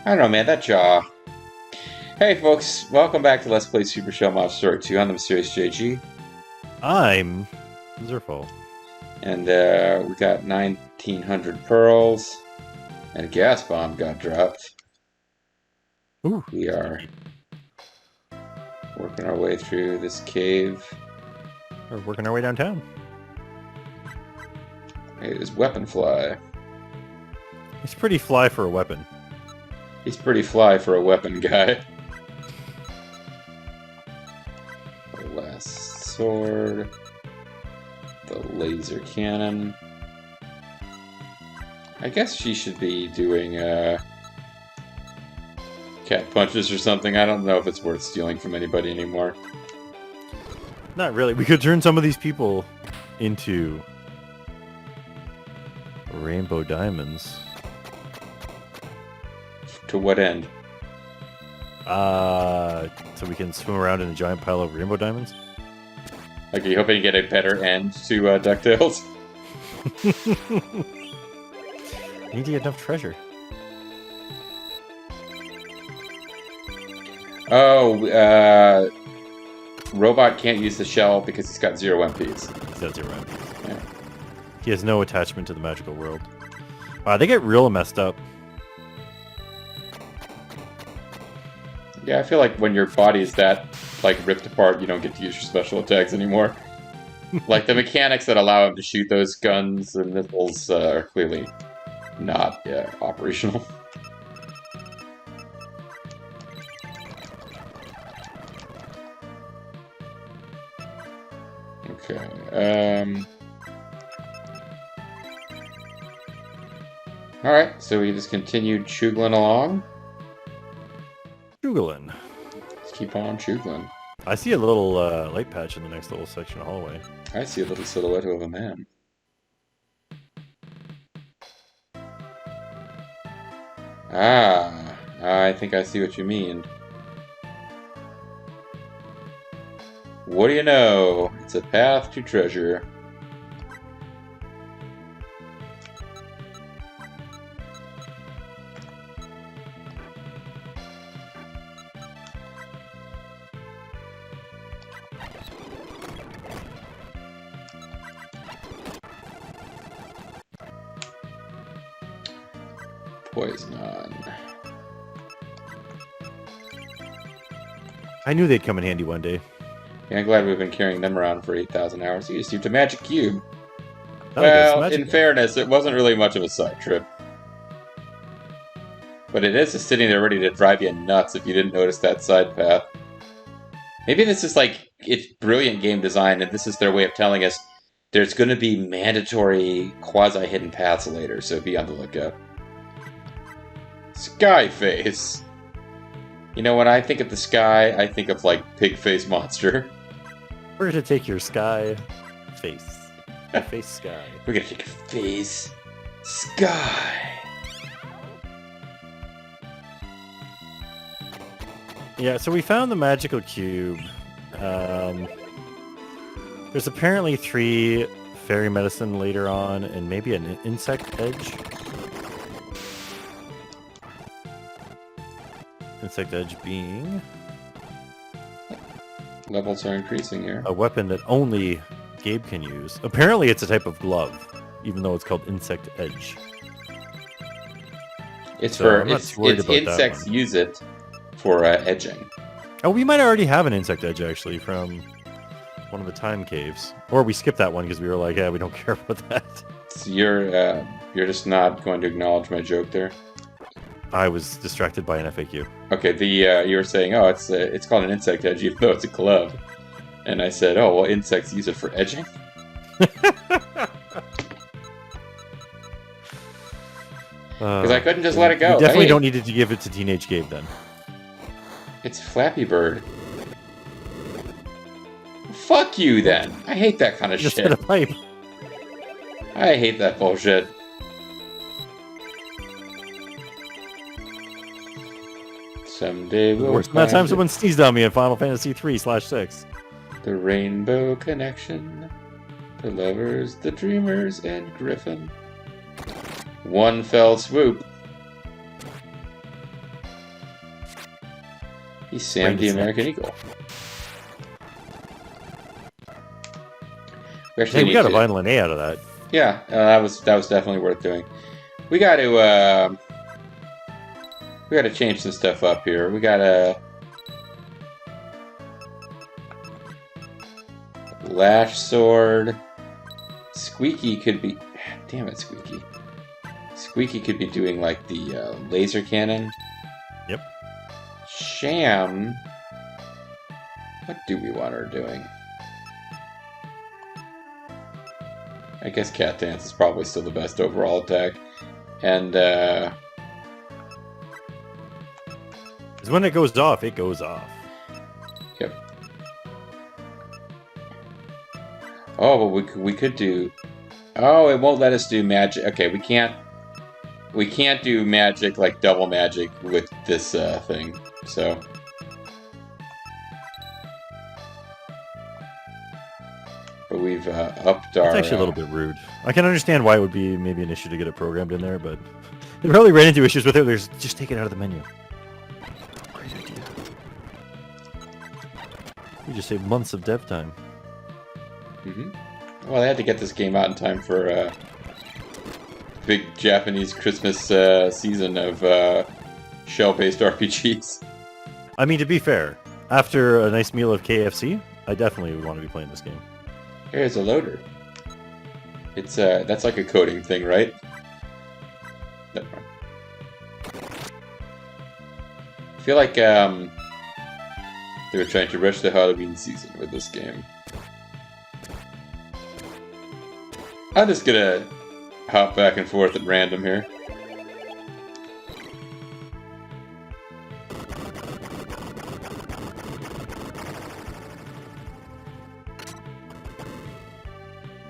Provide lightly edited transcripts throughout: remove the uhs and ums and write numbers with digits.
I don't know, man. That jaw. Hey, folks. Welcome back to Let's Play Super Shell Mod Story 2 on the Mysterious JG. I'm Zerfo. And we got 1,900 pearls. And a gas bomb got dropped. Ooh. We are working our way through this cave. We're working our way downtown. It is Weapon Fly. He's pretty fly for a weapon. He's pretty fly for a weapon guy. The last sword. The laser cannon. I guess she should be doing cat punches or something. I don't know if it's worth stealing from anybody anymore. Not really. We could turn some of these people into rainbow diamonds. To what end? So we can swim around in a giant pile of rainbow diamonds? Like, are you hoping to get a better end to DuckTales? I need to get enough treasure. Oh, Robot can't use the shell because he's got 0 MPs. He's got 0 MPs. Yeah. He has no attachment to the magical world. Wow, they get real messed up. Yeah, I feel like when your body is that, like, ripped apart, you don't get to use your special attacks anymore. Like, the mechanics that allow him to shoot those guns and missiles are clearly not operational. Okay, Alright, so we just continued choogling along. Googling. Let's keep on choogling. I see a little light patch in the next little section of hallway. I see a little silhouette of a man. Ah, I think I see what you mean. What do you know? It's a path to treasure. Poison. I knew they'd come in handy one day. Yeah, I'm glad we've been carrying them around for 8,000 hours. You received a magic cube. Oh, Well, in fairness, it wasn't really much of a side trip. But it is just sitting there ready to drive you nuts if you didn't notice that side path. Maybe this is like, it's brilliant game design, and this is their way of telling us there's going to be mandatory quasi-hidden paths later, so be on the lookout. Sky face. You know, when I think of the sky, I think of, like, pig face monster. We're gonna take your sky face. Your face sky. We're gonna take your face sky. Yeah, so we found the magical cube. There's apparently 3 fairy medicine later on, and maybe an insect edge. Insect edge being Levels are increasing here. a weapon that only Gabe can use. Apparently it's a type of glove, even though it's called insect edge. It's So for I'm not it's, too worried it's about that insects one. use it for edging. Oh, we might already have an insect edge actually from one of the time caves, or we skipped that one because we were like, yeah, we don't care about that. So you're just not going to acknowledge my joke there. I was distracted by an FAQ. Okay, you were saying, oh, it's called an insect edge, even though it's a glove, and I said, oh, well, insects use it for edging. Because I couldn't just let it go. We definitely Hey, don't need to give it to Teenage Gabe then. It's Flappy Bird. Fuck you, then. I hate that kind of Just shit. hit a pipe. I hate that bullshit. Someday we'll Worse than that time find someone sneezed on me in Final Fantasy 3/6. the Rainbow Connection, the lovers, the dreamers, and Griffin. One fell swoop. He's Sam the American Eagle. We got a vinyl A out of that. Yeah, that was definitely worth doing. We got to change some stuff up here. We got to Lash Sword. Squeaky could be... Damn it, Squeaky. Squeaky could be doing, like, the laser cannon. Yep. Sham... What do we want her doing? I guess Cat Dance is probably still the best overall attack. And, because when it goes off, it goes off. Yep. Oh, but we could do... Oh, it won't let us do magic. Okay, we can't do magic, like double magic with this thing, so... But we've upped our... It's actually a little bit rude. I can understand why it would be maybe an issue to get it programmed in there, but they probably ran into issues with it. There's just take it out of the menu. Great idea. You just save months of dev time. Well, they had to get this game out in time for big Japanese Christmas season of shell-based RPGs. I mean, to be fair, after a nice meal of KFC, I definitely would want to be playing this game. Here's a loader. It's that's like a coding thing, right? Never mind. I feel like they were trying to rush the Halloween season with this game. I'm just gonna hop back and forth at random here.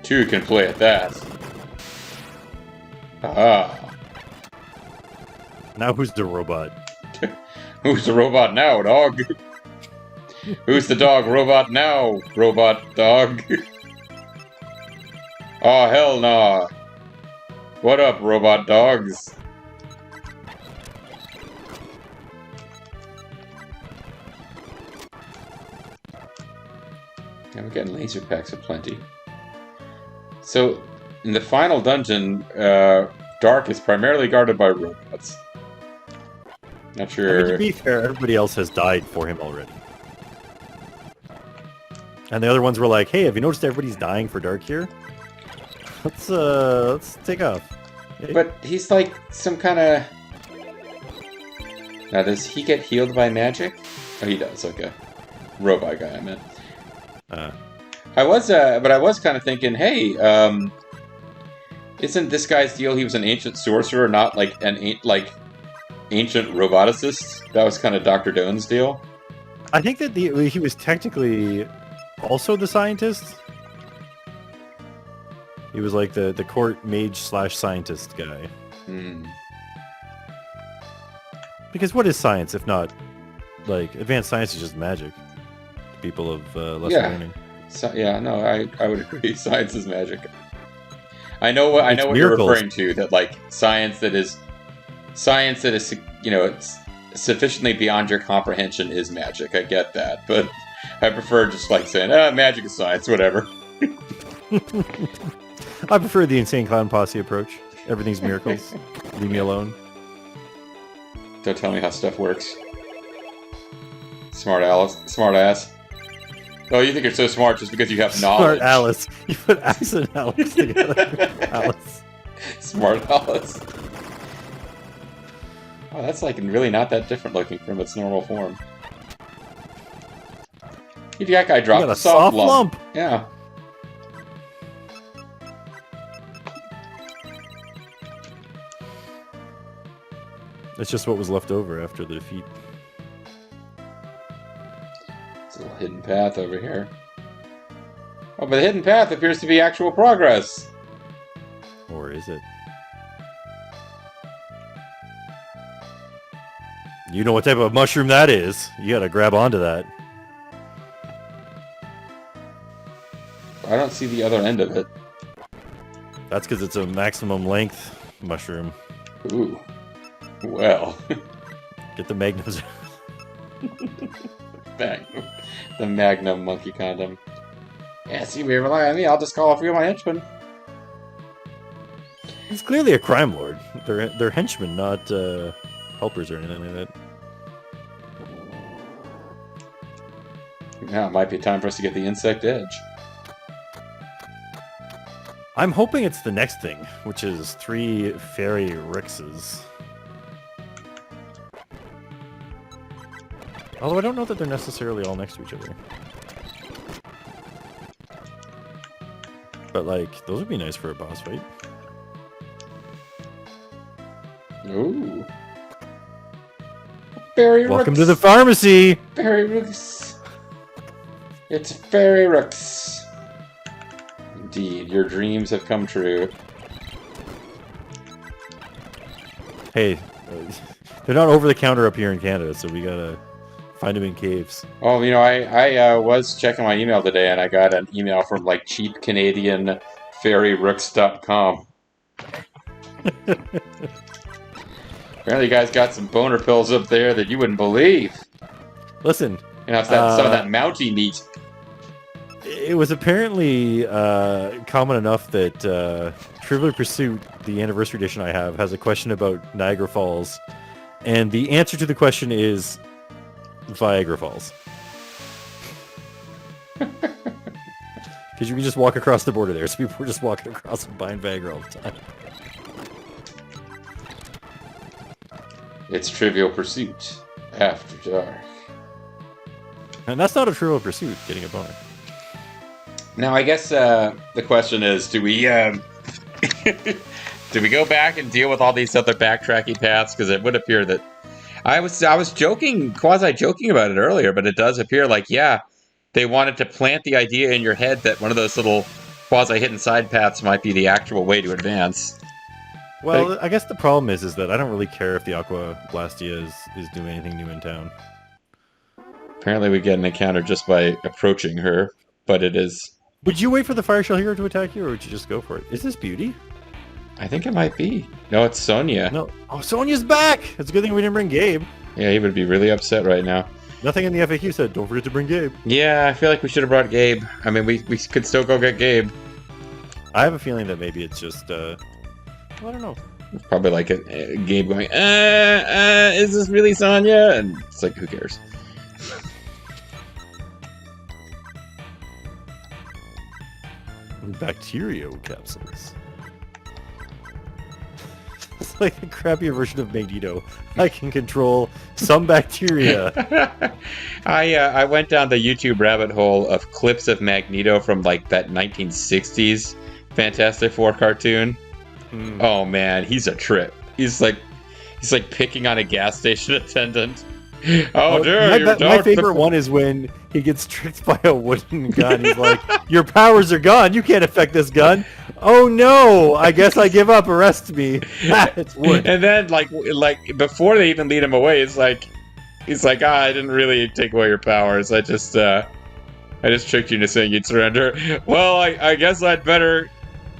Two can play at that. Ah. Now who's the robot? Who's the robot now, dog? Who's the dog robot now, robot dog? Oh, hell nah. What up, robot dogs? Yeah, we're getting laser packs aplenty. So, in the final dungeon, Dark is primarily guarded by robots. Not sure... I mean, to be fair, everybody else has died for him already. And the other ones were like, hey, have you noticed everybody's dying for Dark here? Let's take off. Hey. But he's like some kind of... Now, does he get healed by magic? Oh, he does, okay. Robot guy, I meant. I was kind of thinking, hey, isn't this guy's deal he was an ancient sorcerer, not like an ancient roboticist? That was kind of Dr. Doan's deal. I think that he was technically also the scientist. He was like the court mage / scientist guy. Because what is science if not like advanced science is just magic? People of less learning. So, yeah, no, I would agree. Science is magic. I know what miracles. You're referring to. That like science that is, you know, it's sufficiently beyond your comprehension is magic. I get that, but I prefer just like saying, magic is science, whatever. I prefer the Insane Clown Posse approach. Everything's miracles. Leave me alone. Don't tell me how stuff works. Smart ass. Oh, you think you're so smart just because you have knowledge. Smart Alice. You put Alice and Alice together. Alice. Smart Alice. Oh, that's like really not that different looking from its normal form. That guy dropped a soft lump. Yeah. That's just what was left over after the defeat. It's a little hidden path over here. Oh, but the hidden path appears to be actual progress. Or is it? You know what type of mushroom that is. You gotta grab onto that. I don't see the other end of it. That's because it's a maximum length mushroom. Ooh. Well. Get the magnums. Magnum. The Magnum monkey condom. Yeah, see, we rely on me. I'll just call a few of my henchmen. He's clearly a crime lord. They're henchmen, not helpers or anything like that. Now it might be time for us to get the insect edge. I'm hoping it's the next thing, which is 3 fairy Rixes. Although I don't know that they're necessarily all next to each other. But, like, those would be nice for a boss fight. Ooh. Fairy Welcome Rooks. to the pharmacy! Fairy Rooks. It's Fairy Rooks. Indeed, your dreams have come true. Hey, they're not over the counter up here in Canada, so we gotta find them in caves. Oh, you know, I was checking my email today, and I got an email from, like, cheap Canadian fairyrooks.com. Apparently you guys got some boner pills up there that you wouldn't believe. Listen. You know, it's some of that Mountie meat. It was apparently common enough that Trivial Pursuit, the anniversary edition I have, has a question about Niagara Falls. And the answer to the question is Viagra Falls. Because you can just walk across the border there, so people were just walking across and buying Viagra all the time. It's Trivial Pursuit After Dark. And that's not a Trivial Pursuit, getting a boner. Now, I guess the question is, do we do we go back and deal with all these other backtracking paths? Because it would appear that I was joking, quasi-joking about it earlier, but it does appear like, yeah, they wanted to plant the idea in your head that one of those little quasi-hidden side paths might be the actual way to advance. Well, I guess the problem is that I don't really care if the Aqua Blastia is doing anything new in town. Apparently we get an encounter just by approaching her, but it is... Would you wait for the Fire Shell Hero to attack you, or would you just go for it? Is this Beauty? I think it might be. No, it's Sonia. No. Oh, Sonia's back! It's a good thing we didn't bring Gabe. Yeah, he would be really upset right now. Nothing in the FAQ said, don't forget to bring Gabe. Yeah, I feel like we should have brought Gabe. I mean, we could still go get Gabe. I have a feeling that maybe it's just, I don't know. It's probably like a Gabe going, is this really Sonia? And it's like, who cares? Bacterio capsules. It's like a crappier version of Magneto. I can control some bacteria. I went down the YouTube rabbit hole of clips of Magneto from like that 1960s Fantastic Four cartoon. Oh man, he's a trip. He's like picking on a gas station attendant. Oh, dude! My favorite one is when he gets tricked by a wooden gun. He's like, "Your powers are gone. You can't affect this gun." Oh no! I guess I give up. Arrest me. It's wood. And then, like before they even lead him away, he's like, I didn't really take away your powers. I just tricked you into saying you'd surrender. Well, I guess I'd better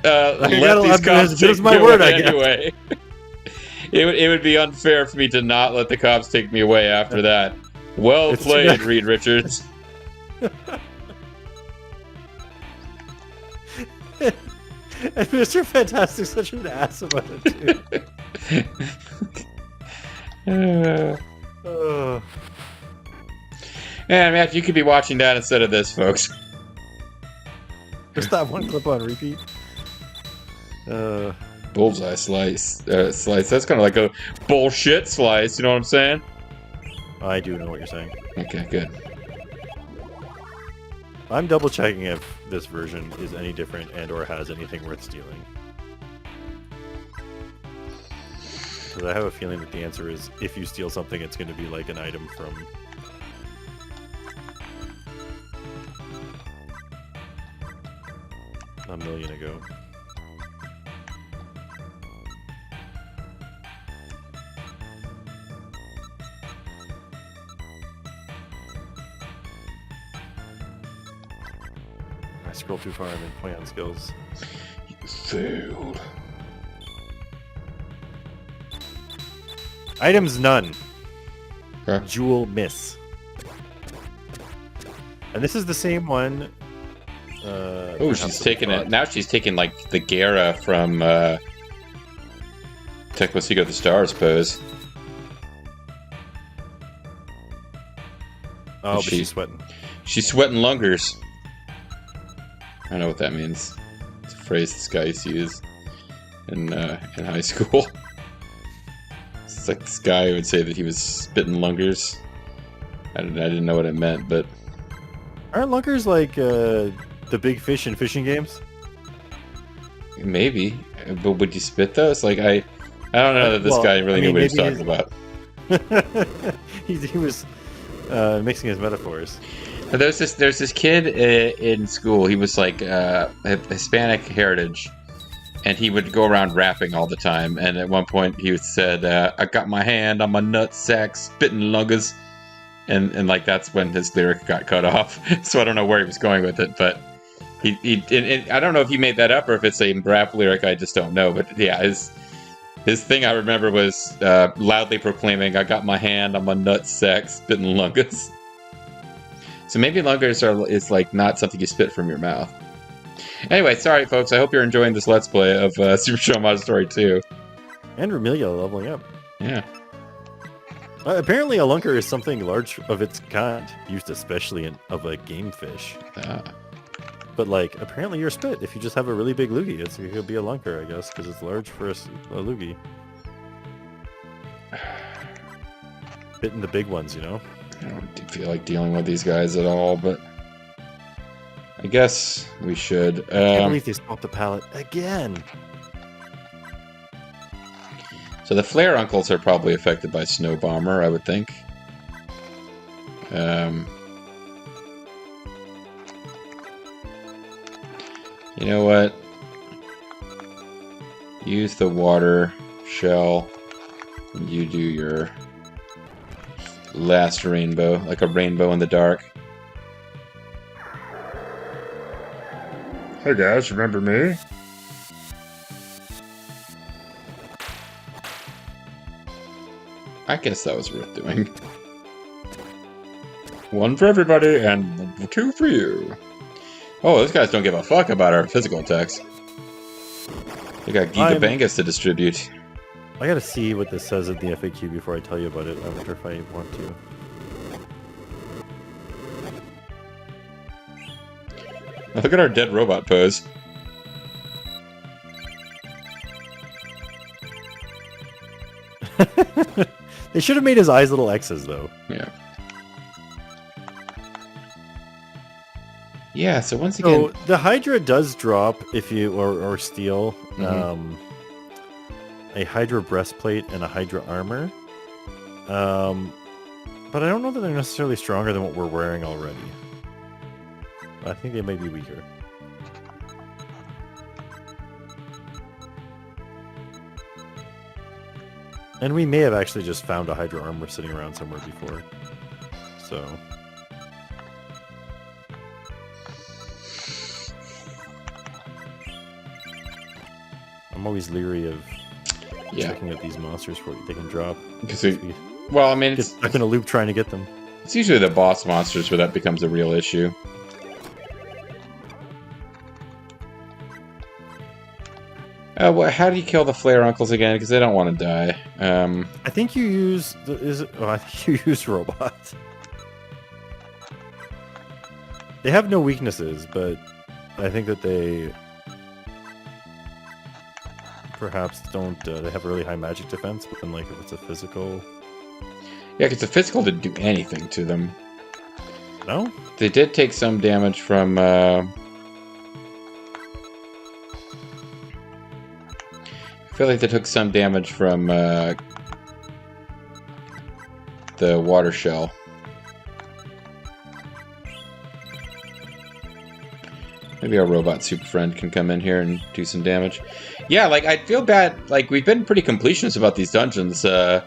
let these cops take me away anyway. It would be unfair for me to not let the cops take me away after that. Well played, Reed Richards. And Mr. Fantastic's such an ass about it, too. Man, Matt, you could be watching that instead of this, folks. Just that one clip on repeat. Bullseye slice. That's kind of like a bullshit slice, you know what I'm saying? I do know what you're saying. Okay, good. I'm double checking if this version is any different and or has anything worth stealing. Because I have a feeling that the answer is if you steal something, it's going to be like an item from... a million ago. I scroll too far and then play on skills. You failed. Items none. Huh? Jewel miss. And this is the same one. Oh, she's taking it. Now she's taking, like, the Gara from Tecmo Secret of the Stars pose. Oh, but she's sweating. She's sweating lungers. I don't know what that means. It's a phrase this guy used to use in high school. It's like this guy would say that he was spitting lungers. I didn't know what it meant, but... Aren't lungers like the big fish in fishing games? Maybe. But would you spit those? Like, I don't know that this guy really knew what he was talking about. he was mixing his metaphors. But there's this kid in school. He was like Hispanic heritage, and he would go around rapping all the time. And at one point, he said, "I got my hand on my nut sack, spitting lungers," and like that's when his lyric got cut off. So I don't know where he was going with it, but and I don't know if he made that up or if it's a rap lyric. I just don't know. But yeah, his thing I remember was loudly proclaiming, "I got my hand on my nut sack, spitting lungers." So maybe lungers is like not something you spit from your mouth. Anyway, sorry folks. I hope you're enjoying this Let's Play of Super Show Mod Story 2. And Remilia leveling up. Yeah. Apparently, a lunker is something large of its kind, used especially of a game fish. But like, apparently you're spit if you just have a really big loogie. It could be a lunker, I guess, because it's large for a loogie. Hitting the big ones, you know? I don't feel like dealing with these guys at all, but I guess we should. I can't believe they swapped the palette again. So the Flare Uncles are probably affected by Snow Bomber, I would think. You know what? Use the water shell. And you do your last rainbow, like a rainbow in the dark. Hey guys, remember me? I guess that was worth doing. One for everybody, and 2 for you. Oh, those guys don't give a fuck about our physical attacks. They got Gigabangus to distribute. I gotta see what this says in the FAQ before I tell you about it. I wonder if I want to. Look at our dead robot pose. They should have made his eyes little X's, though. Yeah. Yeah, so once again... So, the Hydra does drop if you... Or steal. A Hydra breastplate and a Hydra armor. But I don't know that they're necessarily stronger than what we're wearing already. I think they may be weaker. And we may have actually just found a Hydra armor sitting around somewhere before. So... I'm always leery of checking out these monsters for what they can drop. Well, I mean, it's stuck in a loop trying to get them. It's usually the boss monsters where that becomes a real issue. How do you kill the Flare Uncles again? Because they don't want to die. I think you use... I think you use robots. They have no weaknesses, but I think that they... perhaps don't... they have a really high magic defense, but then like if it's a physical... Yeah, because the physical didn't do anything to them. No? They did take some damage from... I feel like they took some damage from the water shell. Maybe our robot super friend can come in here and do some damage. Yeah, like, I feel bad. Like, we've been pretty completionist about these dungeons. Oh,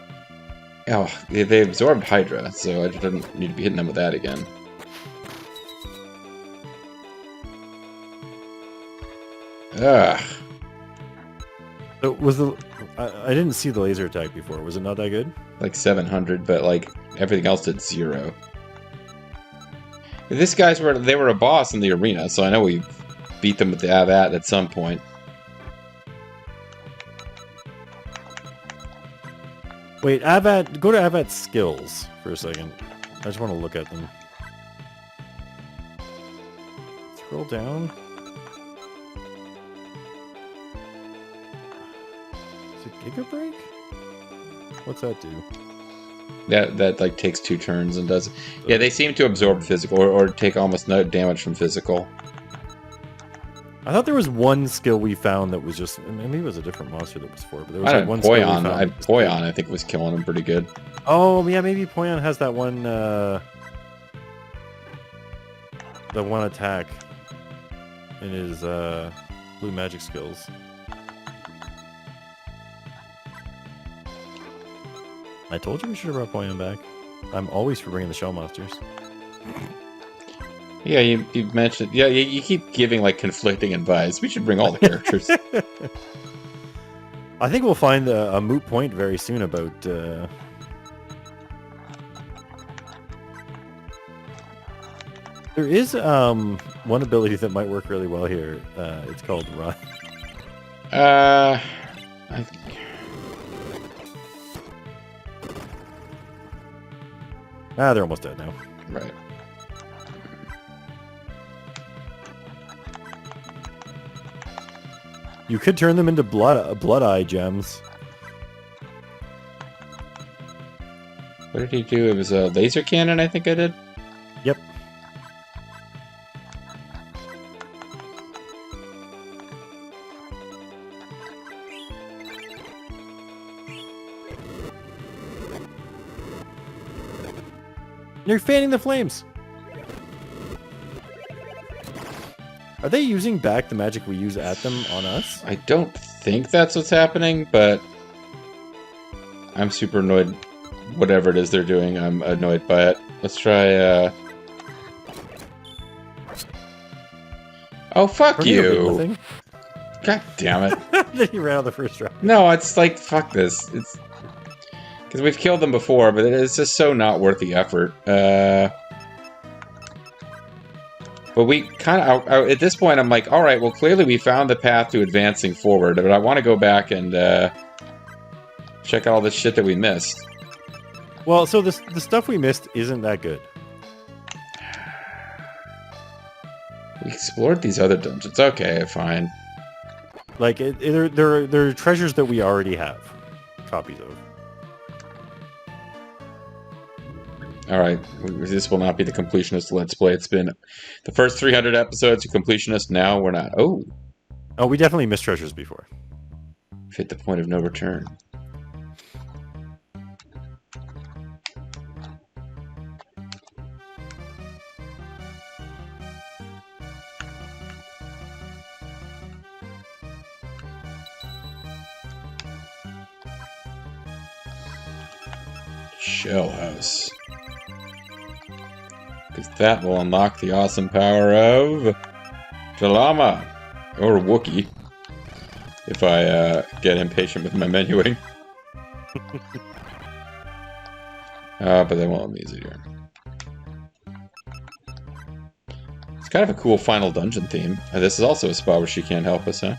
they absorbed Hydra, so I didn't need to be hitting them with that again. Ugh. So was the... I didn't see the laser attack before. Was it not that good? Like 700, but like everything else did 0. These guys they were a boss in the arena, so I know we beat them with the Avat at some point. Wait, Avat. Go to Avat's skills for a second. I just want to look at them. Scroll down. Is it Giga Break? What's that do? That like takes 2 turns and does. Yeah, they seem to absorb physical or take almost no damage from physical. I thought there was one skill we found that was just maybe it was a different monster that was for it, but there was like one skill we found. Poyon, I think, was killing him pretty good. Oh yeah, maybe Poyon has that one the one attack in his blue magic skills. I told you we should have brought Poyon back. I'm always for bringing the shell monsters. Yeah, you mentioned... Yeah, you keep giving, like, conflicting advice. We should bring all the characters. I think we'll find a moot point very soon about... There is one ability that might work really well here. It's called Run. They're almost dead now. Right. You could turn them into blood eye gems. What did he do? It was a laser cannon, I think I did? Yep. You're fanning the flames. Are they using back the magic we use at them on us? I don't think that's what's happening, but I'm super annoyed. Whatever it is they're doing, I'm annoyed by it. Let's try, Oh, fuck you! God damn it. Then he ran out the first round. No, it's like, fuck this. It's... Because we've killed them before, but it's just so not worth the effort. But we kind of... At this point, I'm like, alright, well, clearly we found the path to advancing forward, but I want to go back and check out all the shit that we missed. Well, so the stuff we missed isn't that good. We explored these other dungeons. Okay, fine. Like, there are treasures that we already have copies of. Alright, this will not be the completionist Let's Play. It's been the first 300 episodes of completionist. Now we're not. Oh, we definitely missed treasures before. We've hit the point of no return. Shell House. Because that will unlock the awesome power of Jalama, or Wookiee, if I get impatient with my menuing. But they won't let me use it here. It's kind of a cool final dungeon theme. This is also a spot where she can't help us, huh?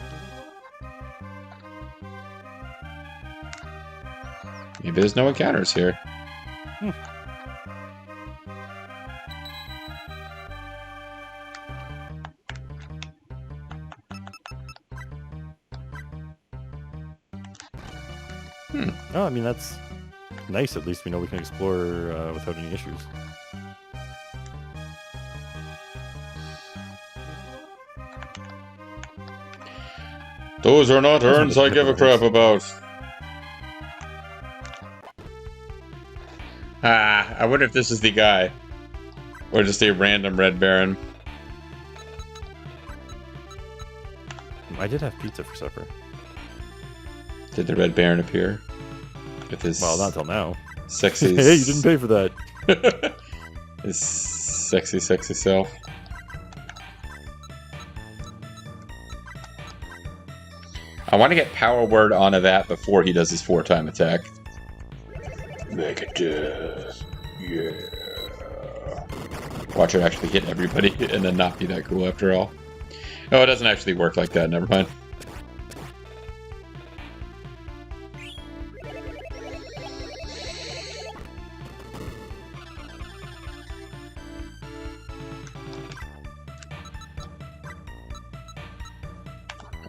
Maybe there's no encounters here. Oh, I mean, that's nice. At least we know we can explore without any issues. Those are not urns I give a crap about. I wonder if this is the guy. Or just a random Red Baron. I did have pizza for supper. Did the Red Baron appear? With his... Well, not till now. Sexy... Hey, you didn't pay for that. His sexy, sexy self. I want to get Power Word onto that before he does his 4-time attack. Make it death. Yeah. Watch it actually hit everybody and then not be that cool after all. Oh, it doesn't actually work like that. Never mind.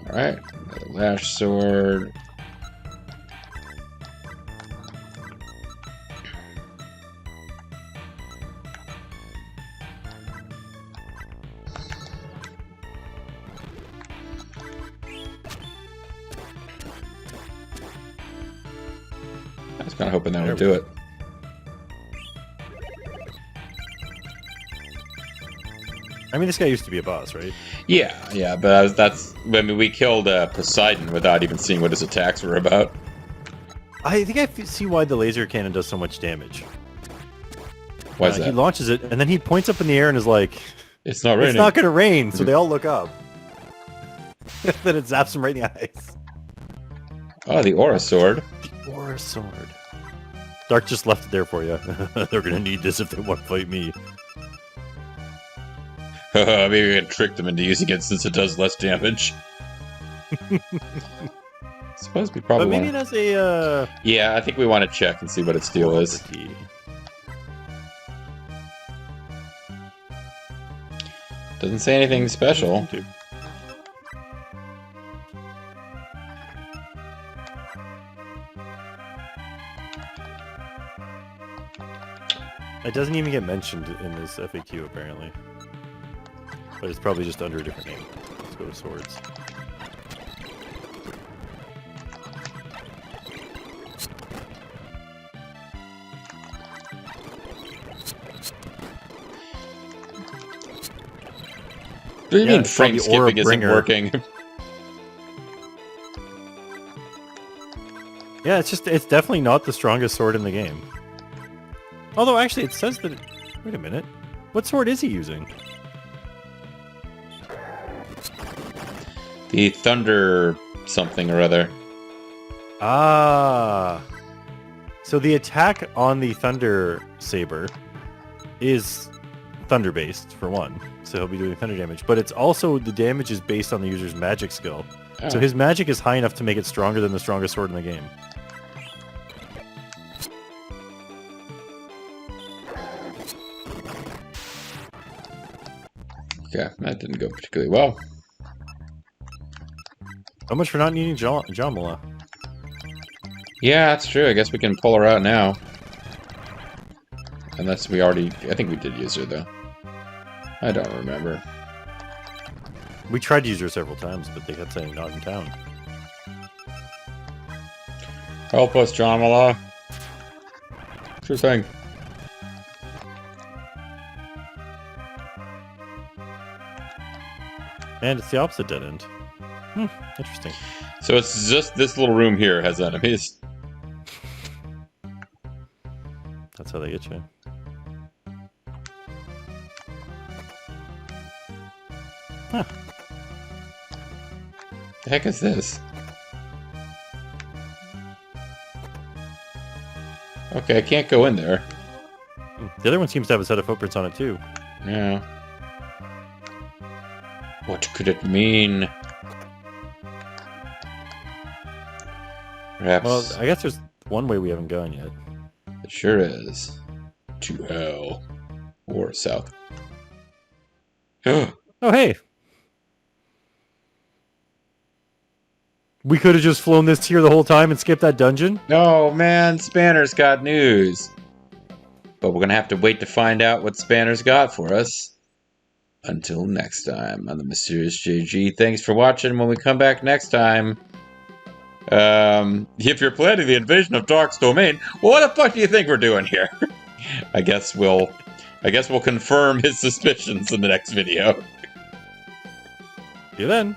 Alright, another lash sword. I was kind of hoping that would do it. I mean, this guy used to be a boss, right? Yeah, but I mean, we killed Poseidon without even seeing what his attacks were about. I think I see why the laser cannon does so much damage. Why is that? He launches it, and then he points up in the air and is like, "It's not raining. It's not going to rain," so they all look up. Then it zaps them right in the eyes. Oh, the Aura Sword. The Aura Sword. Dark just left it there for you. They're going to need this if they want to fight me. Maybe we can trick them into using it since it does less damage. Suppose we probably. But maybe it has a. Yeah, I think we want to check and see what its deal is. Doesn't say anything special. It doesn't even get mentioned in this FAQ, apparently. But it's probably just under a different name. Let's go to swords. What do you mean frame skipping isn't working? Yeah, it's definitely not the strongest sword in the game. Although, actually, it says that... Wait a minute. What sword is he using? The Thunder something or other. Ah. So the attack on the Thunder Saber is thunder-based, for one. So he'll be doing thunder damage. But it's also... The damage is based on the user's magic skill. Oh. So his magic is high enough to make it stronger than the strongest sword in the game. Okay, that didn't go particularly well. How much for not needing Jamala? Yeah, that's true. I guess we can pull her out now. Unless we already... I think we did use her, though. I don't remember. We tried to use her several times, but they kept saying not in town. Help us, Jamala. Sure thing. And it's the opposite dead end. Interesting. So it's just this little room here has enemies. That's how they get you. Huh. The heck is this? Okay, I can't go in there. The other one seems to have a set of footprints on it too. Yeah. What could it mean? Perhaps... Well, I guess there's one way we haven't gone yet. It sure is. To hell. Or south. Oh, hey! We could have just flown this here the whole time and skipped that dungeon? No, man, Spanner's got news. But we're gonna have to wait to find out what Spanner's got for us. Until next time, I'm the Mysterious JG. Thanks for watching. When we come back next time, if you're planning the invasion of Dark's domain, well, what the fuck do you think we're doing here? I guess we'll confirm his suspicions in the next video. See you then.